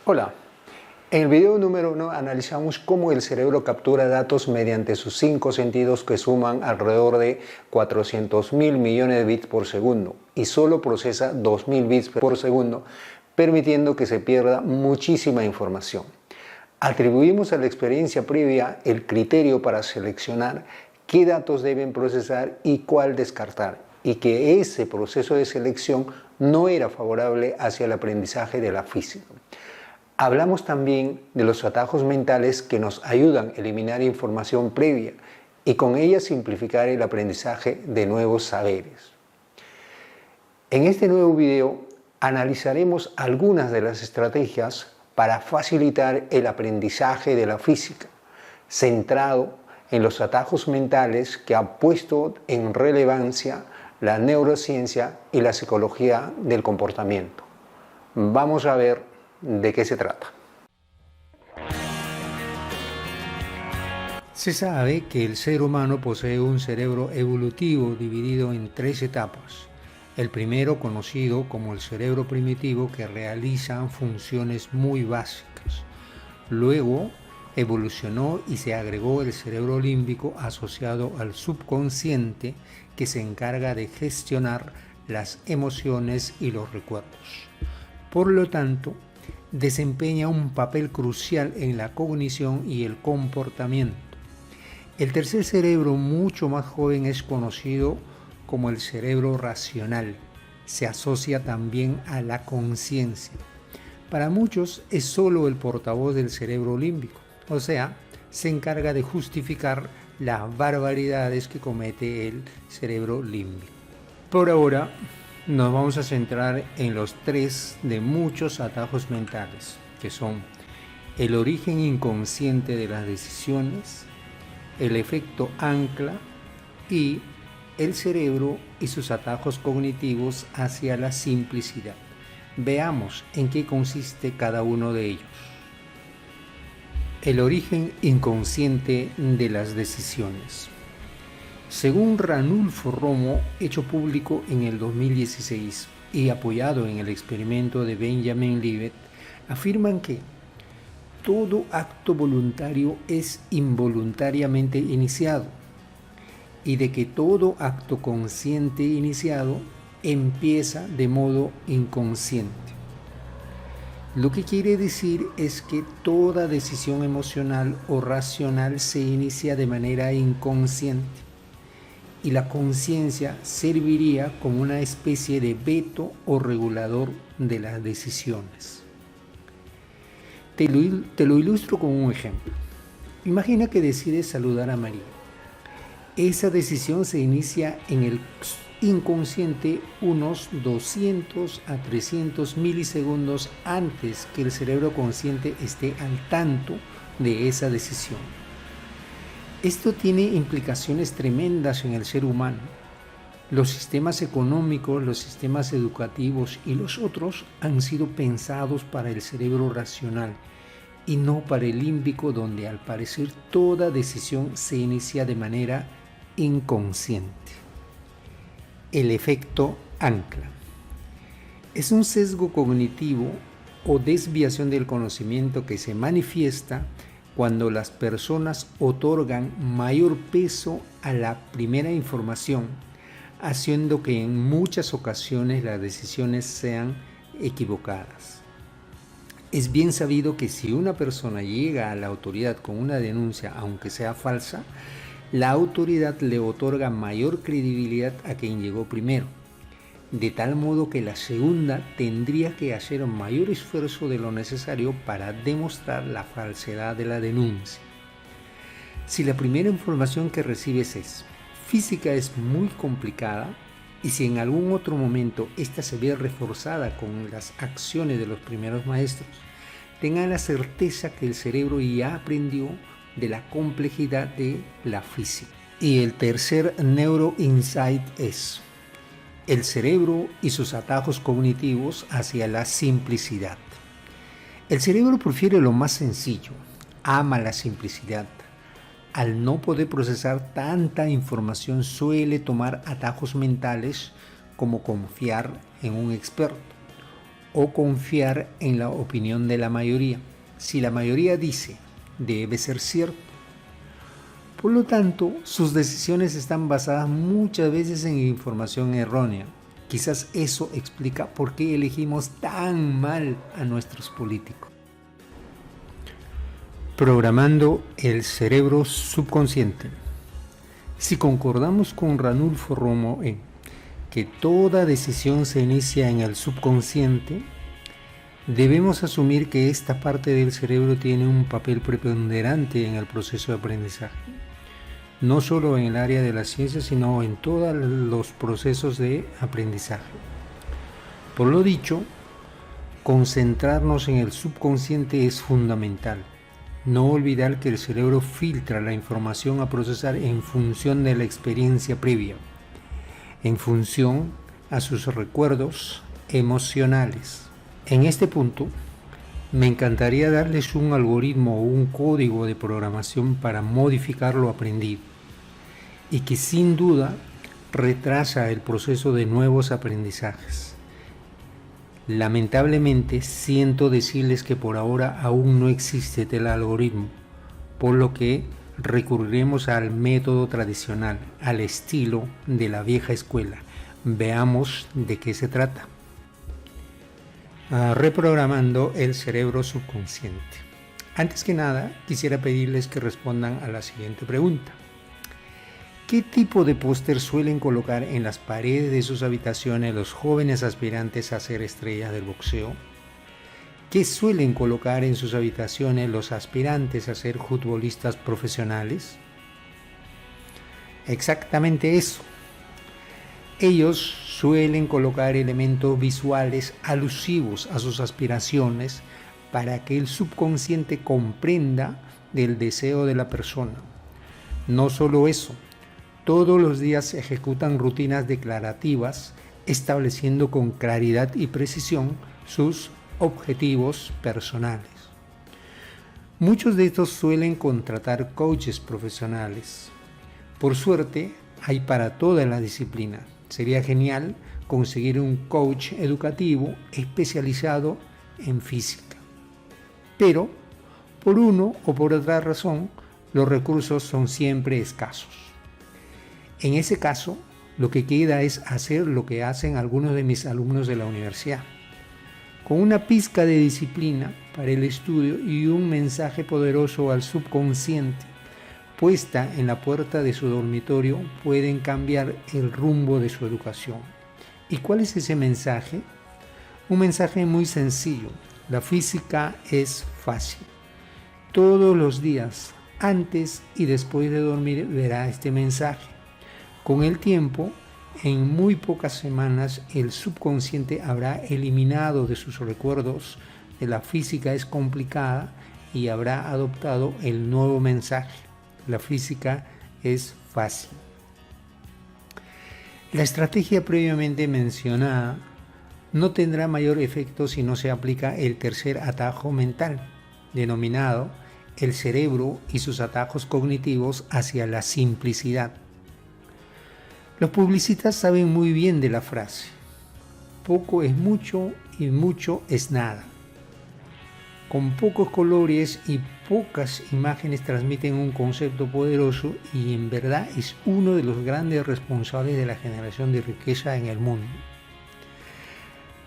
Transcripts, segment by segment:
Hola, en el video número 1 analizamos cómo el cerebro captura datos mediante sus 5 sentidos que suman alrededor de 400.000 millones de bits por segundo y solo procesa 2.000 bits por segundo, permitiendo que se pierda muchísima información. Atribuimos a la experiencia previa el criterio para seleccionar qué datos deben procesar y cuál descartar, y que ese proceso de selección no era favorable hacia el aprendizaje de la física. Hablamos también de los atajos mentales que nos ayudan a eliminar información previa y con ella simplificar el aprendizaje de nuevos saberes. En este nuevo video analizaremos algunas de las estrategias para facilitar el aprendizaje de la física, centrado en los atajos mentales que ha puesto en relevancia la neurociencia y la psicología del comportamiento. Vamos a ver ¿de qué se trata? Se sabe que el ser humano posee un cerebro evolutivo dividido en 3 etapas. El primero, conocido como el cerebro primitivo, que realiza funciones muy básicas. Luego evolucionó y se agregó el cerebro límbico asociado al subconsciente, que se encarga de gestionar las emociones y los recuerdos. Por lo tanto, desempeña un papel crucial en la cognición y el comportamiento. El tercer cerebro, mucho más joven, es conocido como el cerebro racional. Se asocia también a la conciencia. Para muchos es solo el portavoz del cerebro límbico, o sea, se encarga de justificar las barbaridades que comete el cerebro límbico. Por ahora, nos vamos a centrar en los 3 de muchos atajos mentales, que son el origen inconsciente de las decisiones, el efecto ancla y el cerebro y sus atajos cognitivos hacia la simplicidad. Veamos en qué consiste cada uno de ellos. El origen inconsciente de las decisiones. Según Ranulfo Romo, hecho público en el 2016 y apoyado en el experimento de Benjamin Libet, afirman que todo acto voluntario es involuntariamente iniciado y de que todo acto consciente iniciado empieza de modo inconsciente. Lo que quiere decir es que toda decisión emocional o racional se inicia de manera inconsciente, y la conciencia serviría como una especie de veto o regulador de las decisiones. Te lo ilustro con un ejemplo. Imagina que decides saludar a María. Esa decisión se inicia en el inconsciente unos 200 a 300 milisegundos antes que el cerebro consciente esté al tanto de esa decisión. Esto tiene implicaciones tremendas en el ser humano. Los sistemas económicos, los sistemas educativos y los otros han sido pensados para el cerebro racional y no para el límbico, donde al parecer toda decisión se inicia de manera inconsciente. El efecto ancla. Es un sesgo cognitivo o desviación del conocimiento que se manifiesta cuando las personas otorgan mayor peso a la primera información, haciendo que en muchas ocasiones las decisiones sean equivocadas. Es bien sabido que si una persona llega a la autoridad con una denuncia, aunque sea falsa, la autoridad le otorga mayor credibilidad a quien llegó primero, de tal modo que la segunda tendría que hacer un mayor esfuerzo de lo necesario para demostrar la falsedad de la denuncia. Si la primera información que recibes es física es muy complicada, y si en algún otro momento esta se ve reforzada con las acciones de los primeros maestros, tengan la certeza que el cerebro ya aprendió de la complejidad de la física. Y el tercer neuroinsight es el cerebro y sus atajos cognitivos hacia la simplicidad. El cerebro prefiere lo más sencillo, ama la simplicidad. Al no poder procesar tanta información, suele tomar atajos mentales como confiar en un experto o confiar en la opinión de la mayoría. Si la mayoría dice, debe ser cierto. Por lo tanto, sus decisiones están basadas muchas veces en información errónea. Quizás eso explica por qué elegimos tan mal a nuestros políticos. Programando el cerebro subconsciente. Si concordamos con Ranulfo Romo en que toda decisión se inicia en el subconsciente, debemos asumir que esta parte del cerebro tiene un papel preponderante en el proceso de aprendizaje, no solo en el área de la ciencia, sino en todos los procesos de aprendizaje. Por lo dicho, concentrarnos en el subconsciente es fundamental. No olvidar que el cerebro filtra la información a procesar en función de la experiencia previa, en función a sus recuerdos emocionales. En este punto, me encantaría darles un algoritmo o un código de programación para modificar lo aprendido y que sin duda retrasa el proceso de nuevos aprendizajes. Lamentablemente, siento decirles que por ahora aún no existe tal algoritmo, por lo que recurriremos al método tradicional, al estilo de la vieja escuela. Veamos de qué se trata. Reprogramando el cerebro subconsciente. Antes que nada, quisiera pedirles que respondan a la siguiente pregunta. ¿Qué tipo de póster suelen colocar en las paredes de sus habitaciones los jóvenes aspirantes a ser estrellas del boxeo? ¿Qué suelen colocar en sus habitaciones los aspirantes a ser futbolistas profesionales? Exactamente eso. Ellos suelen colocar elementos visuales alusivos a sus aspiraciones para que el subconsciente comprenda del deseo de la persona. No solo eso, todos los días se ejecutan rutinas declarativas estableciendo con claridad y precisión sus objetivos personales. Muchos de estos suelen contratar coaches profesionales. Por suerte, hay para toda la disciplina. Sería genial conseguir un coach educativo especializado en física. Pero, por uno o por otra razón, los recursos son siempre escasos. En ese caso, lo que queda es hacer lo que hacen algunos de mis alumnos de la universidad. Con una pizca de disciplina para el estudio y un mensaje poderoso al subconsciente puesta en la puerta de su dormitorio, pueden cambiar el rumbo de su educación. ¿Y cuál es ese mensaje? Un mensaje muy sencillo. La física es fácil. Todos los días, antes y después de dormir, verá este mensaje. Con el tiempo, en muy pocas semanas, el subconsciente habrá eliminado de sus recuerdos que la física es complicada y habrá adoptado el nuevo mensaje. La física es fácil. La estrategia previamente mencionada no tendrá mayor efecto si no se aplica el tercer atajo mental, denominado el cerebro y sus atajos cognitivos hacia la simplicidad. Los publicistas saben muy bien de la frase: poco es mucho y mucho es nada. Con pocos colores y pocas imágenes transmiten un concepto poderoso y en verdad es uno de los grandes responsables de la generación de riqueza en el mundo.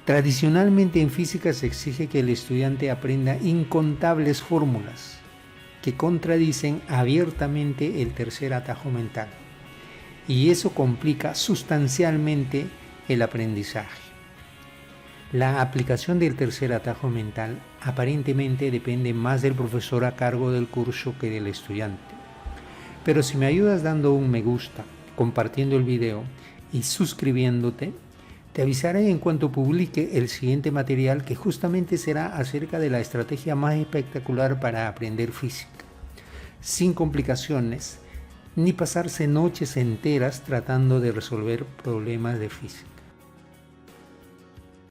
Tradicionalmente en física se exige que el estudiante aprenda incontables fórmulas que contradicen abiertamente el tercer atajo mental, y eso complica sustancialmente el aprendizaje. La aplicación del tercer atajo mental aparentemente depende más del profesor a cargo del curso que del estudiante. Pero si me ayudas dando un me gusta, compartiendo el video y suscribiéndote, te avisaré en cuanto publique el siguiente material, que justamente será acerca de la estrategia más espectacular para aprender física, sin complicaciones, ni pasarse noches enteras tratando de resolver problemas de física.